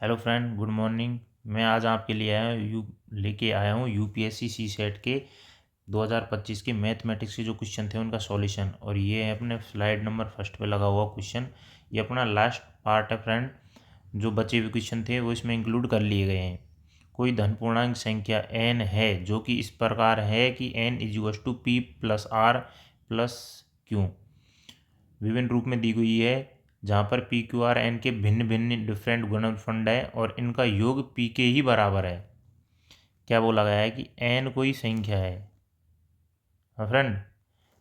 Hello friend, good morning. मैं आज आपके लिए लेके आया हूँ यूपीएससी सी सेट के 2025 के मैथमेटिक्स के जो क्वेश्चन थे उनका सॉल्यूशन। और ये है अपने स्लाइड नंबर फर्स्ट पे लगा हुआ क्वेश्चन। ये अपना लास्ट पार्ट है फ्रेंड। जो बचे हुए क्वेश्चन थे वो इसमें इंक्लूड कर लिए गए हैं। कोई धन पूर्णांक संख्या n है जो कि इस प्रकार है कि n is two P plus R plus Q विभिन्न रूप में दी गई है, जहाँ पर पी क्यू आर एन के भिन्न भिन्न डिफरेंट गुणनफंड है और इनका योग पी के ही बराबर है। क्या बोला गया है कि एन कोई संख्या है। हाँ फ्रेंड,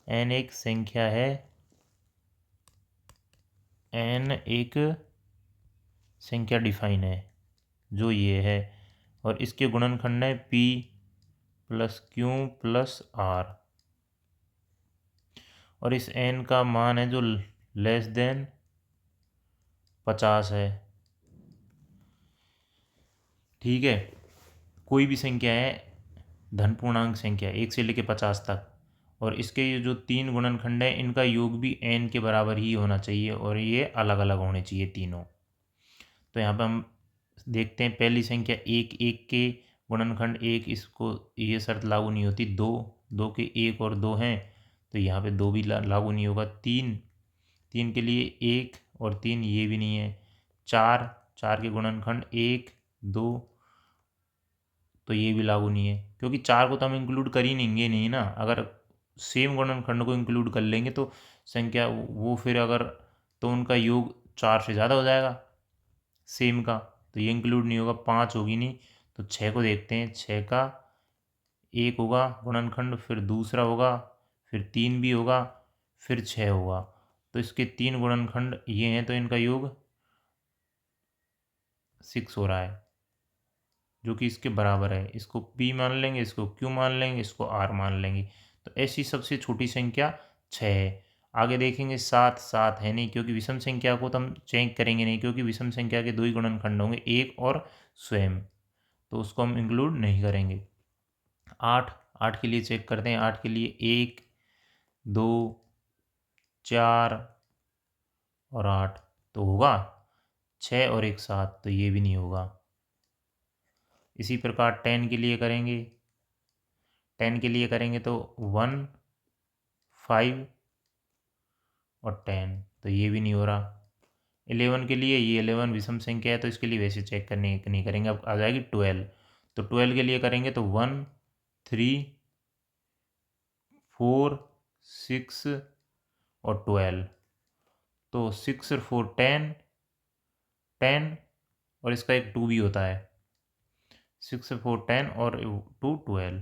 एन एक संख्या है। एन एक संख्या डिफाइन है जो ये है, और इसके गुणनखंड है P plus Q plus R. और इस एन का मान है जो लेस देन 50 है। ठीक है, कोई भी संख्या है धन पूर्णांक संख्या 1 से लेकर 50 तक, और इसके ये जो तीन गुणनखंड है इनका योग भी n के बराबर ही होना चाहिए और ये अलग अलग होने चाहिए तीनों। तो यहाँ पे हम देखते हैं, पहली संख्या एक एक के गुणनखंड एक, इसको ये शर्त लागू नहीं होती। दो दो के एक और दो हैं तो यहाँ पे दो भी लागू नहीं होगा। तीन तीन के लिए एक और तीन, ये भी नहीं है। चार चार के गुणनखंड एक दो, तो ये भी लागू नहीं है, क्योंकि चार को तो हम इंक्लूड कर ही नहीं ना। अगर सेम गुणनखंड को इंक्लूड कर लेंगे तो संख्या वो फिर अगर, तो उनका योग चार से ज़्यादा हो जाएगा सेम का, तो ये इंक्लूड नहीं होगा। पाँच होगी नहीं, तो छः को देखते हैं। छः का एक होगा गुणनखंड, फिर दूसरा होगा, फिर तीन भी होगा, फिर छः होगा। तो इसके तीन गुणनखंड ये हैं, तो इनका योग 6 हो रहा है जो कि इसके बराबर है। इसको p मान लेंगे, इसको q मान लेंगे, इसको r मान लेंगे। तो ऐसी सबसे छोटी संख्या 6 है। आगे देखेंगे सात। सात है नहीं, क्योंकि विषम संख्या को तो हम चेक करेंगे नहीं, क्योंकि विषम संख्या के दो ही गुणनखंड होंगे, एक और स्वयं, तो उसको हम इंक्लूड नहीं करेंगे। आठ। आठ के लिए चेक करते हैं। आठ के लिए एक दो चार और आठ, तो होगा। छः और एक सात, तो ये भी नहीं होगा। इसी प्रकार 10 के लिए करेंगे। 10 के लिए करेंगे तो 1 5 और 10, तो ये भी नहीं हो रहा। 11 के लिए, ये 11 विषम संख्या है तो इसके लिए वैसे चेक करने नहीं करेंगे। अब आ जाएगी 12, तो 12 के लिए करेंगे तो 1 3 4 6 और 12, तो 6 और 4 10 10, और इसका एक 2 भी होता है। 6 और 4 10 और 2 12।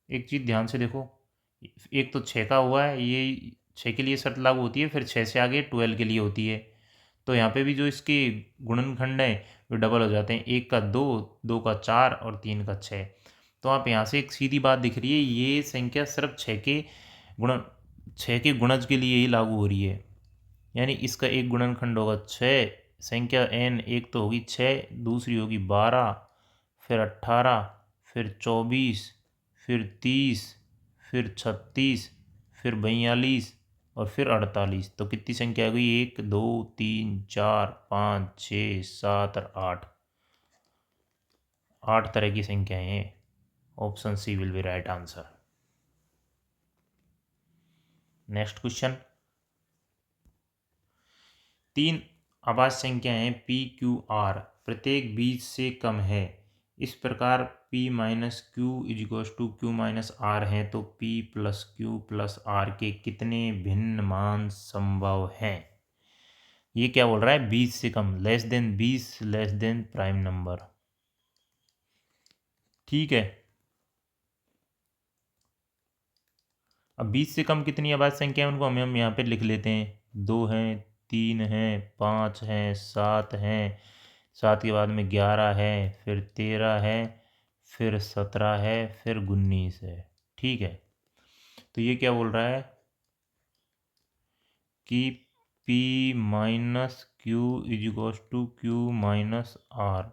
एक चीज़ ध्यान से देखो, एक तो 6 का हुआ है, ये 6 के लिए शर्त लागू होती है, फिर 6 से आगे 12 के लिए होती है। तो यहाँ पे भी जो इसके गुणनखंड है वो डबल हो जाते हैं। एक का दो, दो का चार और तीन का छः। तो आप यहाँ से एक सीधी बात दिख रही है, ये संख्या सिर्फ गुणन 6 के गुणज के लिए ही लागू हो रही है। यानी इसका एक गुणनखंड होगा 6, संख्या n एक तो होगी 6, दूसरी होगी 12, फिर 18, फिर 24, फिर 30, फिर 36, फिर 42 और फिर 48। तो कितनी संख्या आ गई? एक दो तीन चार पाँच छः सात और आठ। आठ तरह की संख्याएं हैं। Option C will be right answer. Next question. तीन अभाज्य संख्याएं हैं पी क्यू आर, प्रत्येक 20 से कम है। इस प्रकार p minus Q equals to Q minus R है, तो p plus Q plus R के कितने भिन्न मान संभव हैं? ये क्या बोल रहा है? 20 से कम, less than 20, less than prime number. ठीक है, अब 20 से कम कितनी अभाज्य संख्या है उनको हम यहाँ पे लिख लेते हैं। 2 हैं, 3 हैं, 5 हैं, 7 हैं, 7 के बाद में 11 है, फिर 13 है, फिर 17 है, फिर 19 है। ठीक है, तो ये क्या बोल रहा है कि p minus Q equals to Q minus R.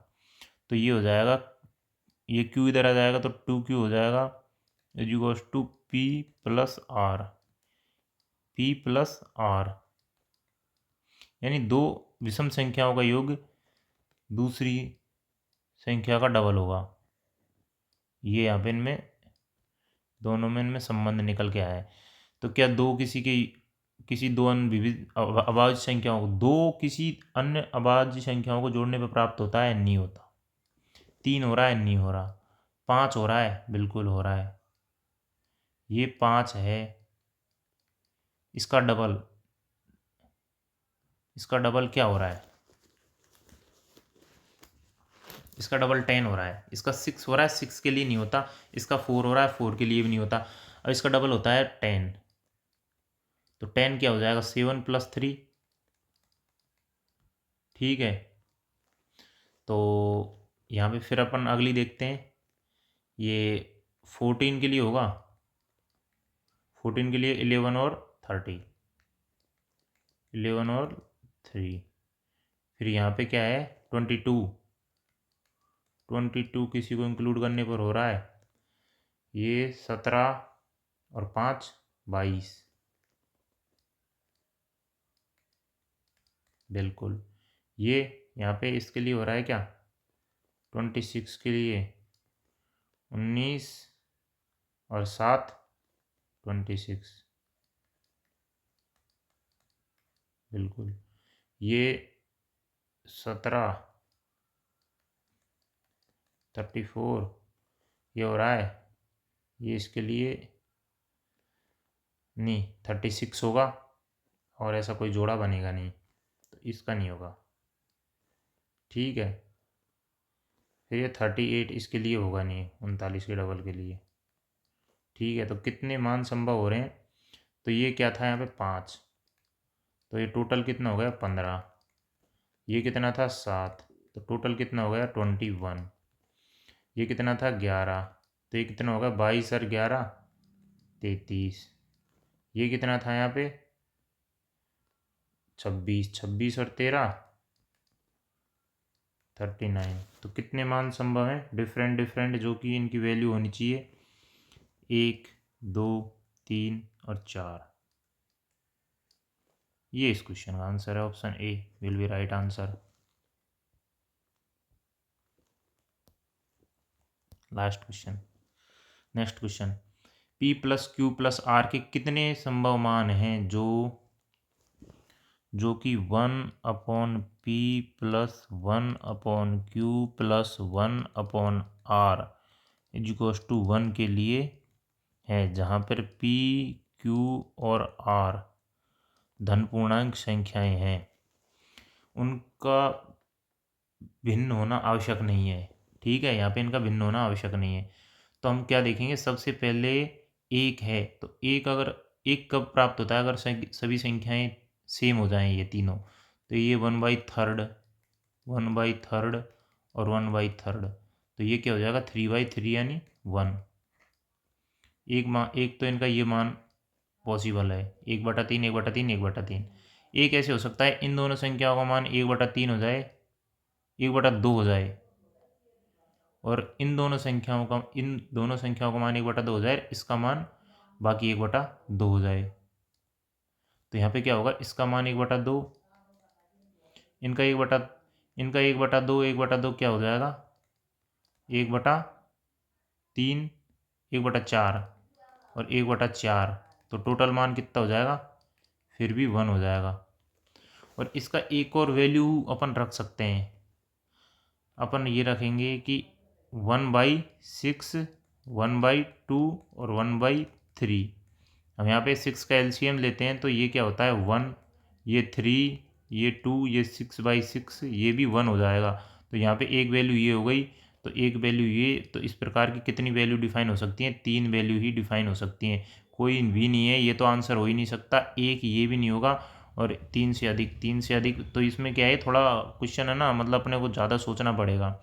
तो ये हो जाएगा, ये q इधर आ जाएगा तो 2q हो जाएगा, equals to p plus R. p plus R यानी दो विषम संख्याओं का योग दूसरी संख्या का डबल होगा। ये यहाँ पे इनमें दोनों में इनमें संबंध निकल के आया है। तो क्या किसी दो अन्य विविध अभाज्य संख्याओं को किसी अन्य अभाज्य संख्याओं को जोड़ने पर प्राप्त होता है? नहीं होता। 3 हो रहा है? नहीं हो रहा। 5 हो रहा है? बिल्कुल हो रहा है। ये 5 है, इसका डबल क्या हो रहा है? इसका डबल 10 हो रहा है। इसका 6 हो रहा है, 6 के लिए नहीं होता। इसका 4 हो रहा है, 4 के लिए भी नहीं होता। अब इसका डबल होता है 10। तो 10 क्या हो जाएगा? 7 + 3। ठीक है, तो यहाँ पे फिर अपन अगली देखते हैं। ये 14 के लिए होगा। 14 के लिए 11 और 30, 11 और 3। फिर यहाँ पे क्या है? 22। 22 किसी को इंक्लूड करने पर हो रहा है ये 17 और 5 22। बिल्कुल। ये यहाँ पे इसके लिए हो रहा है क्या? 26 के लिए 19 और 7 26। बिल्कुल। ये 17 34 ये हो रहा है। ये इसके लिए नहीं 36 होगा, और ऐसा कोई जोड़ा बनेगा नहीं, तो इसका नहीं होगा। ठीक है, फिर ये 38 इसके लिए होगा नहीं, 39 के डबल के लिए। ठीक है, तो कितने मान संभव हो रहे हैं? तो ये क्या था यहाँ पे? 5। तो ये टोटल कितना हो गया? 15। ये कितना था? 7। तो टोटल कितना हो गया? 21। ये कितना था? 11। तो ये कितना होगा? 22 और 11 33। ये कितना था यहाँ पे? 26। 26 और 13 39। तो कितने मान संभव हैं? डिफरेंट डिफरेंट, जो कि इनकी वैल्यू होनी चाहिए 1 2 3 और 4। ये इस क्वेश्चन का आंसर है। Option A will be right answer. Last question, next question. P + Q + R के कितने संभव मान हैं जो कि 1/P + 1/Q + 1/R = 1 के लिए है, जहाँ पर P, Q और R धन पूर्णांक संख्याएं हैं। उनका भिन्न होना आवश्यक नहीं है। ठीक है, यहाँ पे इनका भिन्न होना आवश्यक नहीं है। तो हम क्या देखेंगे? सबसे पहले एक है, तो एक अगर एक कब प्राप्त होता है? अगर सभी संख्याएं सेम हो जाएं, ये तीनों। तो ये 1/3, 1/3 और 1/3। तो ये क्या हो जाएगा? 3/3 यानी 1। एक तो इनका ये मान पॉसिबल है, 1/3, 1/3, 1/3। एक ऐसे हो सकता है इन दोनों संख्याओं का मान 1/3 हो जाए, 1/2 हो जाए, और इन दोनों संख्याओं का मान 1/2 हो जाए, इसका मान बाकी 1/2 हो जाए। तो यहाँ पे क्या होगा? इसका मान 1/2, इनका 1/2, 1/2 क्या हो जाएगा? 1/3, 1/4 और 1/4। तो टोटल मान कितना हो जाएगा? फिर भी 1 हो जाएगा। और इसका एक और वैल्यू अपन रख सकते हैं। अपन ये रखेंगे कि 1/6, 1/2 और 1/3। हम यहाँ पे 6 का एलसीएम लेते हैं, तो ये क्या होता है? 1, ये 3, ये 2, ये 6/6, ये भी 1 हो जाएगा। तो यहाँ पे एक वैल्यू ये हो गई, तो एक वैल्यू ये। तो इस प्रकार की कितनी वैल्यू डिफाइन हो सकती हैं? 3 वैल्यू ही डिफाइन हो सकती हैं, कोई भी नहीं है। ये तो आंसर हो ही नहीं सकता। एक ये भी नहीं होगा, और 3 से अधिक। तो इसमें क्या है, थोड़ा क्वेश्चन है ना, मतलब अपने को ज़्यादा सोचना पड़ेगा,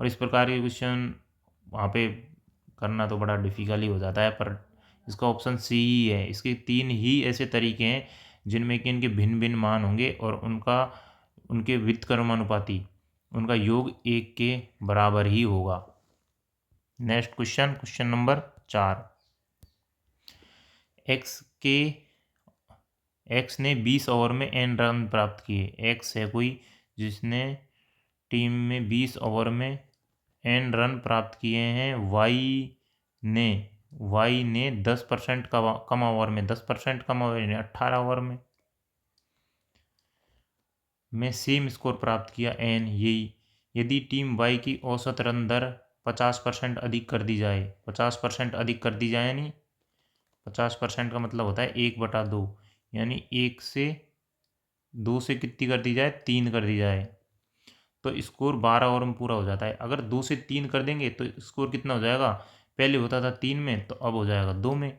और इस प्रकार के क्वेश्चन वहाँ पे करना तो बड़ा डिफ़िकल्ट ही हो जाता है। पर इसका ऑप्शन सी ही है। इसके 3 ही ऐसे तरीके हैं जिनमें कि इनके भिन्न भिन्न मान होंगे, और उनके व्युत्क्रमानुपाती, उनका योग 1 के बराबर ही होगा। Next question, question number 4। X ने 20 ओवर में n रन प्राप्त किए। एक्स है कोई जिसने टीम में 20 ओवर में n रन प्राप्त किए हैं। वाई ने 10% कम ओवर में 10% कम ओवर यानी 18 ओवर में सेम स्कोर प्राप्त किया n। यही यदि टीम वाई की औसत रन दर 50% अधिक कर दी जाए, 50% अधिक कर दी जाए यानी 50% का मतलब होता है 1/2, यानी 1 से 2 से कितनी कर दी जाए, 3 कर दी जाए, तो स्कोर 12 ओवर में पूरा हो जाता है। अगर 2 से 3 कर देंगे तो स्कोर कितना हो जाएगा, पहले होता था 3 में तो अब हो जाएगा 2 में।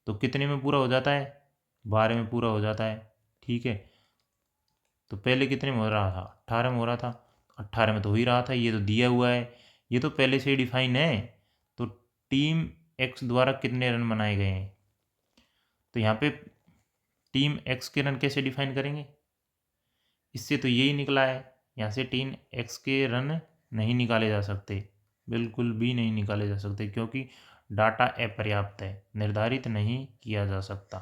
तो कितने में पूरा हो जाता है, 12 में पूरा हो जाता है। ठीक है, तो पहले कितने में हो रहा था, 18 में हो रहा था, 18 में तो हो ही रहा था, ये तो दिया हुआ है, ये तो पहले से ही डिफाइन है। तो टीम एक्स द्वारा कितने रन बनाए गए हैं, तो यहाँ पे टीम एक्स के रन कैसे डिफाइन करेंगे, इससे तो यही निकला है। यहाँ से टीम एक्स के रन नहीं निकाले जा सकते, बिल्कुल भी नहीं निकाले जा सकते, क्योंकि डाटा अपर्याप्त है, निर्धारित नहीं किया जा सकता।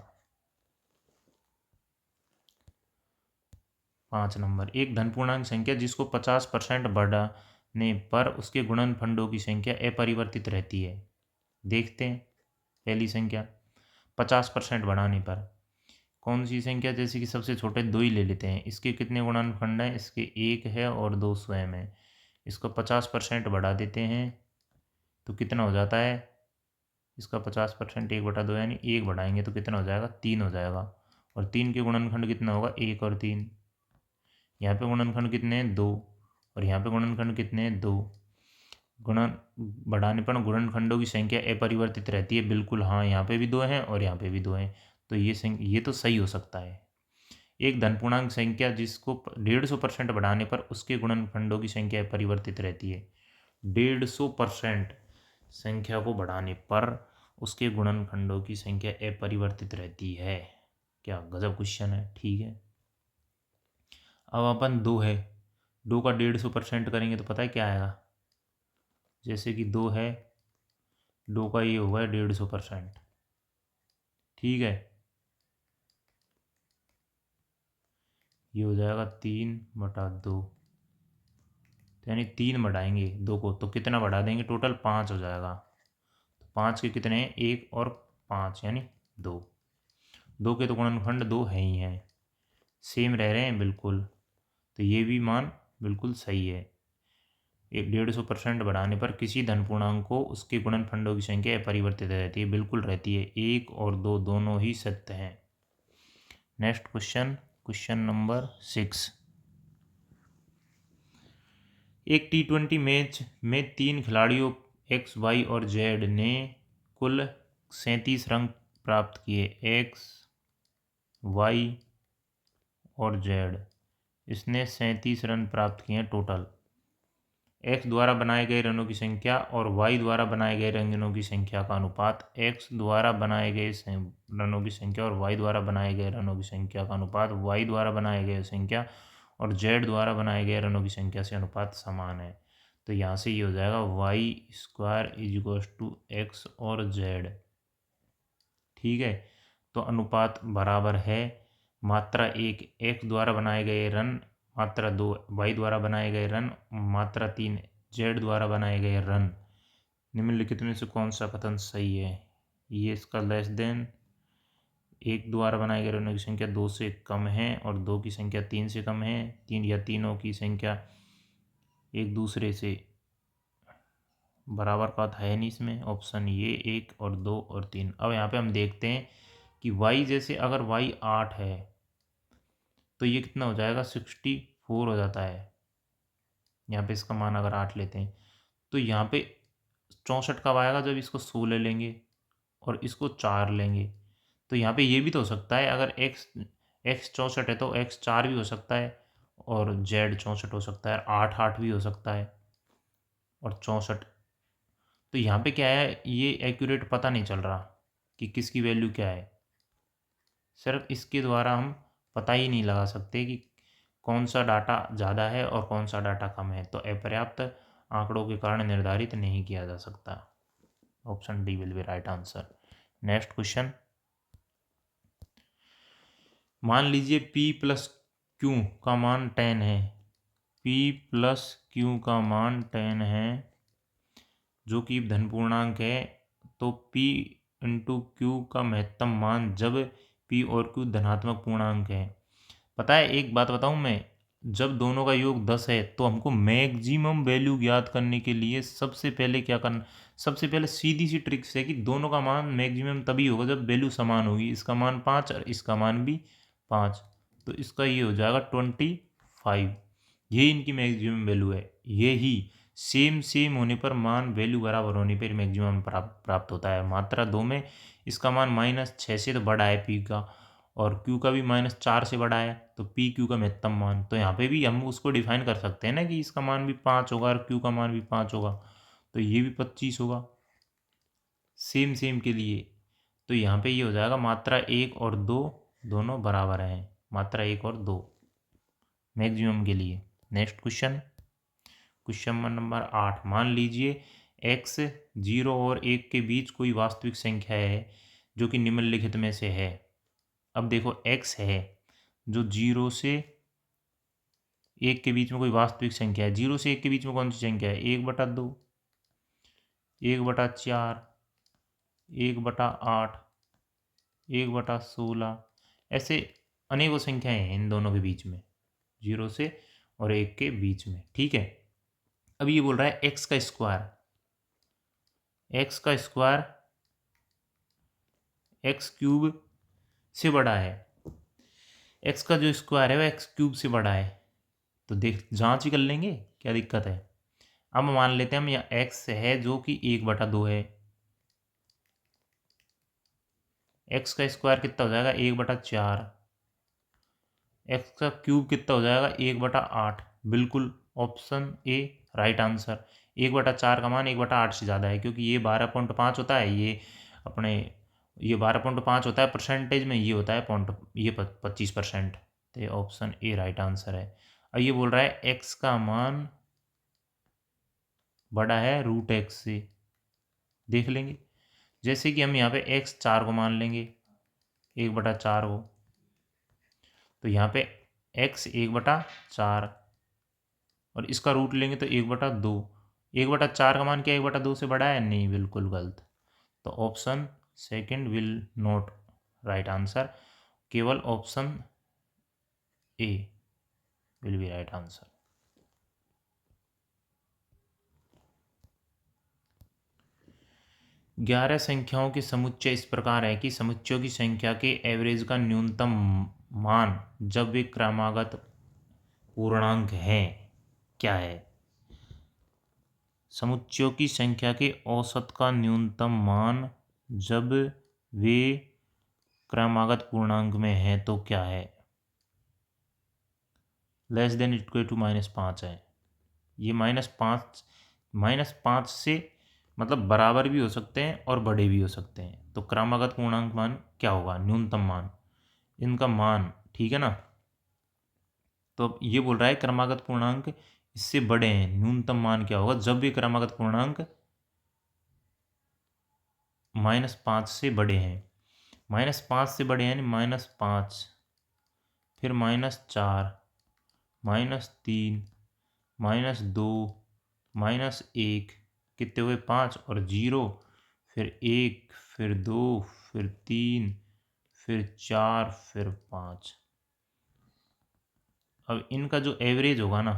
5 नंबर, एक धनपूर्णांक संख्या जिसको 50% बढ़ाने पर उसके गुणनखंडों की संख्या अपरिवर्तित रहती है। देखते हैं, पहली संख्या 50% बढ़ाने पर कौन सी संख्या, जैसे कि सबसे छोटे 2 ही ले लेते हैं, इसके कितने गुणनखंड हैं, इसके 1 है और 2 स्वयं है। इसको 50% बढ़ा देते हैं तो कितना हो जाता है, इसका 50% 1/2 यानी 1 बढ़ाएंगे तो कितना हो जाएगा, 3 हो जाएगा। और 3 के गुणनखंड कितना होगा, 1 और 3। यहाँ पे गुणनखंड कितने हैं, 2, और यहाँ पे गुणनखंड कितने हैं, 2। गुणन बढ़ाने पर गुणनखंडों की संख्या अपरिवर्तित रहती है, बिल्कुल हाँ, यहाँ पे भी 2 हैं और यहाँ पे भी 2 हैं, तो ये तो सही हो सकता है। एक धनपूर्णांक संख्या जिसको 150% बढ़ाने पर उसके गुणनखंडों की संख्या परिवर्तित रहती है। 150% संख्या को बढ़ाने पर उसके गुणनखंडों की संख्या अपरिवर्तित रहती है। क्या गजब क्वेश्चन है। ठीक है, अब अपन 2 है, 2 का 150% करेंगे तो पता है क्या आएगा, जैसे कि 2 है, 2 का ये होगा 150%। ठीक है, ये हो जाएगा 3/2, तो यानी 3 बढ़ाएंगे 2 को तो कितना बढ़ा देंगे, टोटल 5 हो जाएगा। तो 5 के कितने हैं, 1 और 5 यानी 2। 2 के तो गुणनखंड 2 है ही हैं, सेम रह रहे हैं बिल्कुल, तो ये भी मान बिल्कुल सही है। एक 150% बढ़ाने पर किसी धन पूर्णांक को उसके गुणनखंडों की संख्या अपरिवर्तित रहती है, बिल्कुल रहती है, 1 और 2 दोनों ही सत्य हैं। Next question, question number 6। एक T20 मैच में 3 खिलाड़ियों एक्स, वाई और जेड ने कुल 37 रन प्राप्त किए। एक्स, वाई और जेड, इसने 37 रन प्राप्त किए टोटल। एक्स द्वारा बनाए गए रनों की संख्या और वाई द्वारा बनाए गए रनों की संख्या का अनुपात, एक्स द्वारा बनाए गए रनों की संख्या और वाई द्वारा बनाए गए रनों की संख्या का अनुपात वाई द्वारा बनाए गए संख्या और जेड द्वारा बनाए गए रनों की संख्या से अनुपात समान है। तो यहाँ से ये हो जाएगा y² = एक्स और जेड। ठीक है, तो अनुपात बराबर है मात्रा 1 एक्स द्वारा बनाए गए रन, मात्रा 2 वाई द्वारा बनाए गए रन, मात्रा 3 जेड द्वारा बनाए गए रन। निम्नलिखित में से कौन सा कथन सही है, ये इसका लेस देन, एक द्वारा बनाए गए रनों की संख्या 2 से कम है और 2 की संख्या 3 से कम है, 3 या तीनों की संख्या एक दूसरे से बराबर का है नहीं इसमें, ऑप्शन ये 1 और 2 और 3। अब यहाँ पे हम देखते हैं कि y जैसे अगर y 8 है तो ये कितना हो जाएगा, 64 हो जाता है। यहाँ पे इसका मान अगर 8 लेते हैं तो यहाँ पे 64 कब आएगा, जब इसको 16 लेंगे और इसको 4 लेंगे। तो यहाँ पे ये भी तो हो सकता है, अगर x 64 है तो x 4 भी हो सकता है और z 64 हो सकता है, 8 8 भी हो सकता है और 64। तो यहाँ पे क्या है, ये एक्यूरेट पता नहीं चल रहा कि किसकी वैल्यू क्या है। सिर्फ इसके द्वारा हम पता ही नहीं लगा सकते कि कौन सा डाटा ज़्यादा है और कौन सा डाटा कम है, तो अपर्याप्त आंकड़ों के कारण निर्धारित नहीं किया जा सकता। Option D will be right answer. Next question, मान लीजिए p + q का मान 10 है p प्लस q का मान 10 है जो कि धन पूर्णांक है, तो p इंटू क्यू का महत्तम मान जब p और q धनात्मक पूर्णांक है। पता है एक बात बताऊं मैं, जब दोनों का योग 10 है तो हमको मैक्सिमम वैल्यू ज्ञात करने के लिए सबसे पहले क्या करना, सबसे पहले सीधी सी ट्रिक्स है कि दोनों का मान मैक्सिमम तभी होगा जब वैल्यू समान होगी। इसका मान 5 और इसका मान भी 5, तो इसका ये हो जाएगा 25। ये इनकी मैक्सिमम वैल्यू है। ये ही सेम सेम होने पर मान वैल्यू बराबर होने पर मैक्सिमम प्राप्त होता है। मात्रा 2 में इसका मान -6 से तो बड़ा है पी का, और Q का भी -4 से बड़ा है, तो पी क्यू का महत्तम मान। तो यहाँ पे भी हम उसको डिफाइन कर सकते हैं ना कि इसका मान भी 5 होगा और Q का मान भी 5 होगा, तो ये भी 25 होगा सेम सेम के लिए। तो यहाँ पे ये हो जाएगा मात्रा 1 और 2 दोनों बराबर हैं, मात्रा 1 और 2 मैक्सिमम के लिए। Next question number 8। मान लीजिए x 0 और 1 के बीच कोई वास्तविक संख्या है जो कि निम्नलिखित में से है। अब देखो x है जो 0 से 1 के बीच में कोई वास्तविक संख्या है। 0 से 1 के बीच में कौन सी संख्या है? 1/2, 1/4, 1/8, 1/16, ऐसे अनेकों संख्याएं हैं इन दोनों के बीच में, 0 से और 1 के बीच में। ठीक है, अब ये बोल रहा है एक्स का स्क्वायर एक्स क्यूब से बड़ा है। एक्स का जो स्क्वायर है वह एक्स क्यूब से बड़ा है, तो देख जांच ही कर लेंगे क्या दिक्कत है। अब मान लेते हैं हम यहाँ एक्स है जो कि 1/2 है। एक्स का स्क्वायर कितना हो जाएगा? 1/4। एक्स का क्यूब कितना हो जाएगा? 1/8। बिल्कुल ऑप्शन ए राइट आंसर। 1/4 का मान 1/8 से ज़्यादा है, क्योंकि ये 12.5 होता है, ये 12.5 होता है परसेंटेज में, ये होता है 25%। तो ये ऑप्शन ए राइट आंसर है। अब ये बोल रहा है एक्स का मान बड़ा है √x से। देख लेंगे, जैसे कि हम यहाँ पे x 4 को मान लेंगे, 1/4 को, तो यहाँ पे x 1/4 और इसका रूट लेंगे तो 1/2। 1/4 का मान क्या 1/2 से बड़ा है? नहीं, बिल्कुल गलत। तो option second will not right answer, केवल option A will be right answer. ग्यारह संख्याओं के समुच्चय इस प्रकार है कि समुच्चयों की संख्या के एवरेज का न्यूनतम मान जब वे क्रमागत पूर्णांक हैं क्या है? समुच्चयों की संख्या के औसत का न्यूनतम मान जब वे क्रमागत पूर्णांक में है तो क्या है? लेस देन इक्वल टू -5 है। ये -5 से मतलब बराबर भी हो सकते हैं और बड़े भी हो सकते हैं। तो क्रमागत पूर्णांक मान क्या होगा? न्यूनतम मान, इनका मान, ठीक है ना। तो अब ये बोल रहा है क्रमागत पूर्णांक इससे बड़े हैं, न्यूनतम मान क्या होगा जब भी क्रमागत पूर्णांक -5 से बड़े हैं। -5 से बड़े हैं यानी -5, फिर -4, -3, -2, -1, कितने हुए? 5 और 0, फिर 1, फिर 2, फिर 3, फिर 4, फिर 5। अब इनका जो एवरेज होगा ना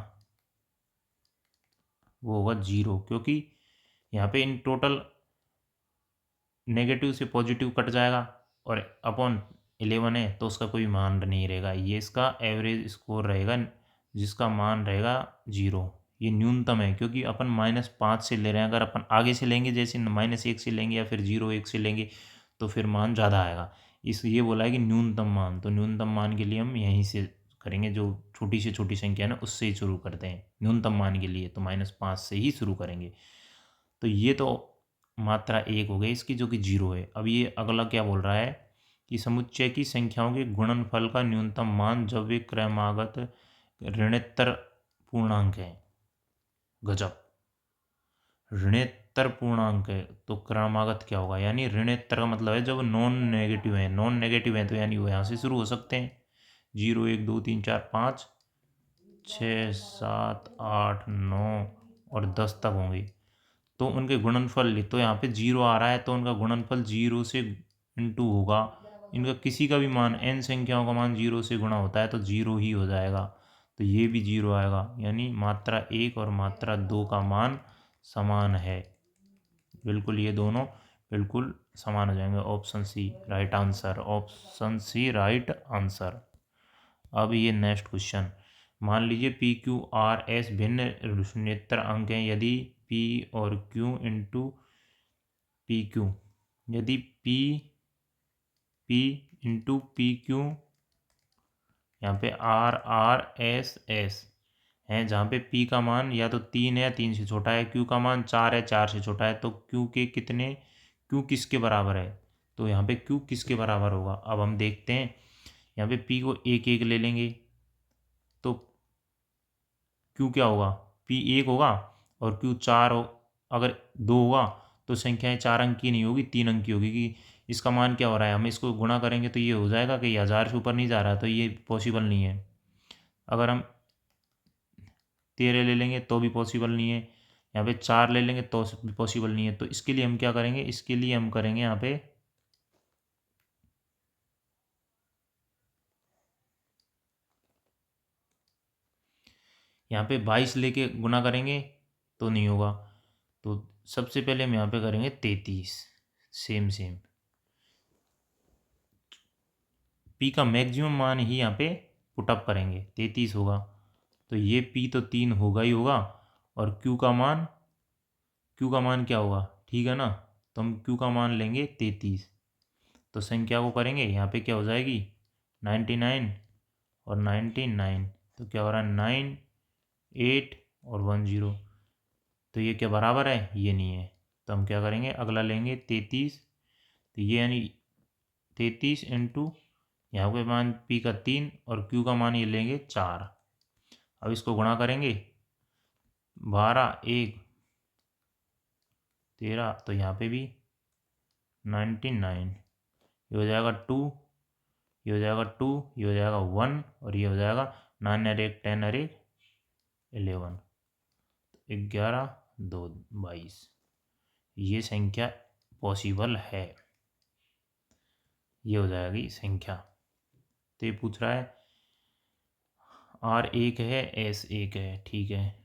वो होगा 0, क्योंकि यहाँ पे इन टोटल नेगेटिव से पॉजिटिव कट जाएगा और अपॉन 11 है तो उसका कोई मान नहीं रहेगा। ये इसका एवरेज स्कोर रहेगा जिसका मान रहेगा 0। ये न्यूनतम है क्योंकि अपन -5 से ले रहे हैं। अगर अपन आगे से लेंगे जैसे -1 से लेंगे या फिर 0, 1 से लेंगे तो फिर मान ज़्यादा आएगा। ये बोला है कि न्यूनतम मान, तो न्यूनतम मान के लिए हम यहीं से करेंगे, जो छोटी से छोटी संख्या है ना उससे ही शुरू करते हैं। न्यूनतम मान के लिए तो -5 से ही शुरू करेंगे। तो ये तो मात्रा 1 हो गई इसकी जो कि 0 है। अब ये अगला क्या बोल रहा है कि समुच्चय की संख्याओं के गुणनफल का न्यूनतम मान जब वे क्रमागत ऋणोत्तर पूर्णांक है। गजब, ऋणोत्तर पूर्णांक है तो क्रमागत क्या होगा? यानी ऋणोत्तर का मतलब है जब नॉन नेगेटिव है। नॉन नेगेटिव है तो यानी वो यहाँ से शुरू हो सकते हैं, 0, 1, 2, 3, 4, 5, 6, 7, 8, 9 और 10 तक होंगे, तो उनके गुणनफल, तो यहाँ पे 0 आ रहा है तो उनका गुणनफल 0 से इंटू होगा। इनका किसी का भी मान, n संख्याओं का मान 0 से गुणा होता है तो 0 ही हो जाएगा, तो ये भी 0 आएगा, यानी मात्रा 1 और मात्रा 2 का मान समान है। बिल्कुल ये दोनों बिल्कुल समान हो जाएंगे। Option C right answer, option C right answer. अब ये नेक्स्ट क्वेश्चन, मान लीजिए पी क्यू आर एस भिन्न शून्येतर अंक हैं यदि पी और क्यू इंटू पी क्यू, यदि पी इंटू पी क्यू, यहाँ पे आर आर एस एस है, जहाँ पे पी का मान या तो 3 है या 3 से छोटा है, क्यू का मान 4 है 4 से छोटा है, तो क्यू किसके बराबर है, तो यहाँ पे क्यू किसके बराबर होगा। अब हम देखते हैं, यहाँ पे पी को 1 1 ले लेंगे तो क्यू क्या होगा, पी 1 होगा और क्यू 4 हो, अगर 2 होगा तो संख्याएं 4 अंक की नहीं होगी, 3 अंक की होगी, कि इसका मान क्या हो रहा है, हम इसको गुणा करेंगे तो ये हो जाएगा कि 1000 से ऊपर नहीं जा रहा, तो ये पॉसिबल नहीं है। अगर हम 13 ले लेंगे तो भी पॉसिबल नहीं है, यहाँ पे 4 ले लेंगे तो भी पॉसिबल नहीं है, तो इसके लिए हम क्या करेंगे, इसके लिए हम करेंगे यहाँ पे यहाँ पे 22 लेके गुना करेंगे तो नहीं होगा, तो सबसे पहले हम यहाँ पे करेंगे 33, सेम पी का मैक्सिमम मान ही यहाँ पे पुटअप करेंगे, 33 होगा, तो ये पी तो 3 होगा ही होगा, और क्यू का मान क्या होगा, ठीक है ना, तो हम क्यू का मान लेंगे 33, तो संख्या को करेंगे यहाँ पे क्या हो जाएगी 99 और 99, तो क्या हो रहा है 9, 8 और 10, तो ये क्या बराबर है, ये नहीं है, तो हम क्या करेंगे अगला लेंगे 33, तो ये यानी 33 इंटू यहाँ पे मान पी का 3 और क्यू का मान ये लेंगे 4, अब इसको गुणा करेंगे 12 1 13, तो यहाँ पे भी 99, ये हो जाएगा 2, ये हो जाएगा 2, ये हो जाएगा 1 और ये हो जाएगा 9 और 1 10 और 1 11, 11 2 22, ये संख्या पॉसिबल है, ये हो जाएगी संख्या। तो ये पूछ रहा है आर 1 है एस 1 है, ठीक है।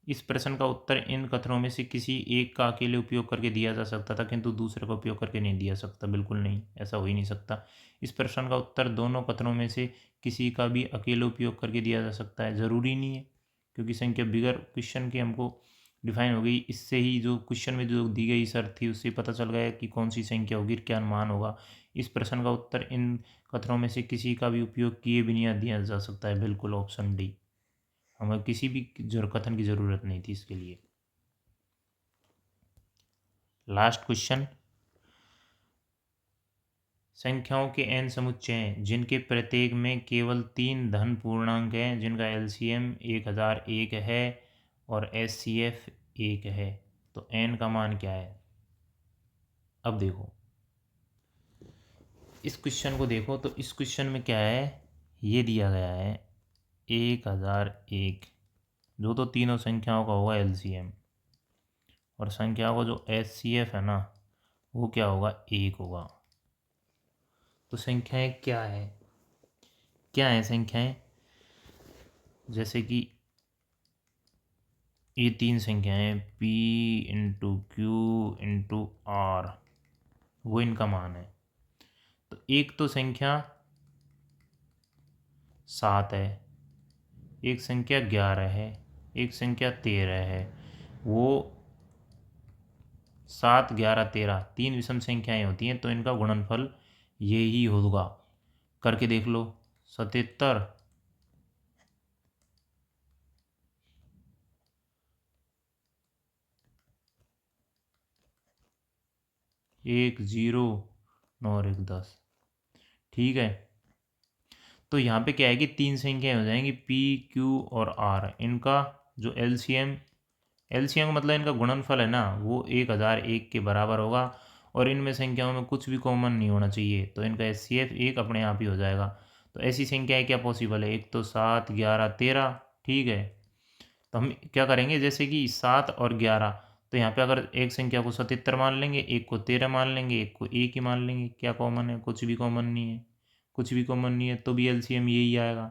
इस प्रश्न का उत्तर इन कथनों में से किसी एक का अकेले उपयोग करके दिया जा सकता था किंतु दूसरे का उपयोग करके नहीं दिया सकता, बिल्कुल नहीं, ऐसा हो ही नहीं सकता। इस प्रश्न का उत्तर दोनों कथनों में से किसी का भी अकेले उपयोग करके दिया जा सकता है, ज़रूरी नहीं है, क्योंकि संख्या बिगर क्वेश्चन के हमको डिफाइन हो गई, इससे ही जो क्वेश्चन में जो दी गई शर्त थी उससे पता चल गया कि कौन सी संख्या होगी, क्या मान होगा। इस प्रश्न का उत्तर इन कथनों में से किसी का भी उपयोग किए भी नहीं दिया जा सकता है, बिल्कुल ऑप्शन डी, हमें किसी भी कथन की ज़रूरत नहीं थी इसके लिए। लास्ट क्वेश्चन, संख्याओं के n समुच्चय हैं जिनके प्रत्येक में केवल 3 धन पूर्णांक हैं, जिनका एलसीएम 1001 है और एचसीएफ 1 है, तो n का मान क्या है। अब देखो इस क्वेश्चन को देखो, तो इस क्वेश्चन में क्या है, ये दिया गया है 1001, जो तो तीनों संख्याओं का होगा एलसीएम, और संख्या को जो एचसीएफ है ना वो क्या होगा 1 होगा। तो संख्याएं क्या है संख्याएं, जैसे कि ये 3 संख्याएं P into Q into R, वो इनका मान है। तो एक तो संख्या 7 है, एक संख्या 11 है, एक संख्या 13 है, वो 7 11 13 3 विषम संख्याएं होती हैं, तो इनका गुणनफल ये ही होगा, करके देख लो 77 1 0 9 और 1 10, ठीक है। तो यहाँ पे क्या है कि 3 संख्याएं हो जाएंगी P Q और R, इनका जो एलसीएम मतलब इनका गुणनफल है ना वो 1001 के बराबर होगा, और इनमें संख्याओं में कुछ भी कॉमन नहीं होना चाहिए, तो इनका एचसीएफ 1 अपने आप ही हो जाएगा। तो ऐसी संख्याएं क्या पॉसिबल है, एक तो 7 11 13, ठीक है। तो हम क्या करेंगे, जैसे कि 7 और 11, तो यहाँ पे अगर एक संख्या को 77 मान लेंगे, एक को 13 मान लेंगे, एक को 1 ही मान लेंगे। क्या कॉमन है? कुछ भी कॉमन नहीं है। कुछ भी कॉमन नहीं है तो भी एलसीएम यही आएगा।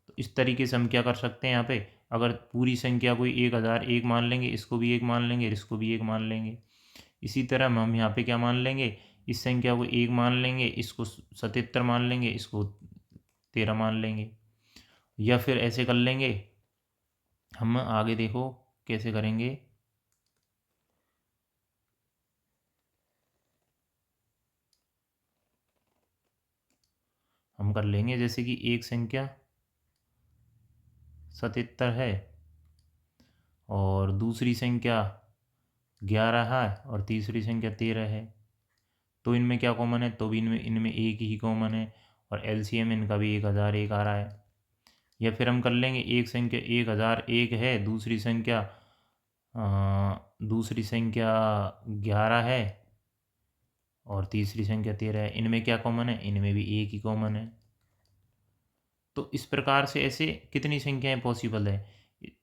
तो इस तरीके से हम क्या कर सकते हैं, यहाँ पे अगर पूरी संख्या कोई 1001 मान लेंगे, इसको भी 1 मान लेंगे, इसको भी 1 मान लेंगे। इसी तरह हम यहाँ पे क्या मान लेंगे, इस संख्या को 1 मान लेंगे, इसको 77 मान लेंगे, इसको 13 मान लेंगे। या फिर ऐसे कर लेंगे हम, आगे देखो कैसे करेंगे। हम कर लेंगे जैसे कि एक संख्या 77 है और दूसरी संख्या 11 है और तीसरी संख्या 13 है। तो इनमें क्या कॉमन है? तो भी इनमें इनमें एक ही कॉमन है और एलसीएम इनका भी 1001 आ रहा है। या फिर हम कर लेंगे एक संख्या 1001 है, दूसरी संख्या 11 है और तीसरी संख्या 13 है। इनमें क्या कॉमन है? इनमें भी एक ही कॉमन है। तो इस प्रकार से ऐसे कितनी संख्याएं पॉसिबल है?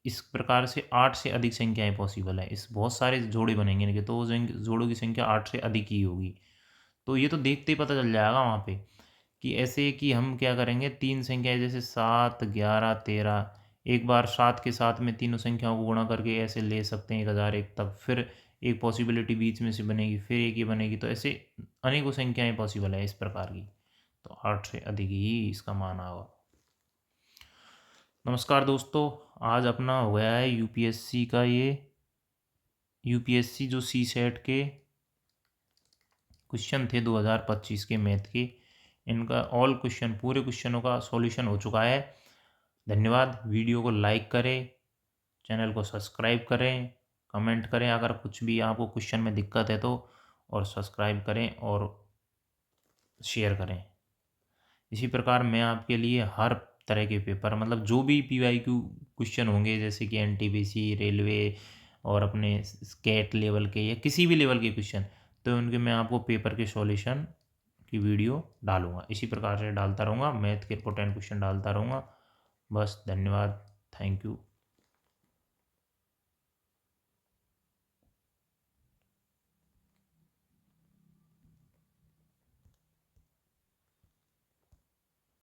इस प्रकार से 8 से अधिक संख्याएं पॉसिबल है। इस बहुत सारे जोड़े बनेंगे इनके, तो वो जोड़ों की संख्या 8 से अधिक ही होगी। तो ये तो देखते ही पता चल जाएगा वहाँ पे कि ऐसे कि हम क्या करेंगे, तीन संख्याएं जैसे 7, 11, 13, एक बार 7 के साथ में तीनों संख्याओं को गुणा करके ऐसे ले सकते हैं 1001 तक। फिर एक पॉसिबिलिटी बीच में से बनेगी, फिर एक ही बनेगी। तो ऐसे अनेकों संख्याएं पॉसिबल है इस प्रकार की। तो 8 से अधिक ही इसका मान होगा। नमस्कार दोस्तों, आज अपना हो गया है यूपीएससी का ये यूपीएससी जो सी सेट के क्वेश्चन थे 2025 के मैथ के, इनका ऑल क्वेश्चन, पूरे क्वेश्चनों का सॉल्यूशन हो चुका है। धन्यवाद। वीडियो को लाइक करें, चैनल को सब्सक्राइब करें, कमेंट करें अगर कुछ भी आपको क्वेश्चन में दिक्कत है तो, और सब्सक्राइब करें और शेयर करें। इसी प्रकार मैं आपके लिए हर तरह के पेपर, मतलब जो भी पीवाईक्यू क्वेश्चन होंगे, जैसे कि एनटीपीसी, रेलवे और अपने स्टेट लेवल के या किसी भी लेवल के क्वेश्चन, तो उनके मैं आपको पेपर के सॉल्यूशन की वीडियो डालूंगा। इसी प्रकार से डालता रहूँगा, मैथ के इंपॉर्टेंट क्वेश्चन डालता रहूँगा। बस, धन्यवाद। Thank you.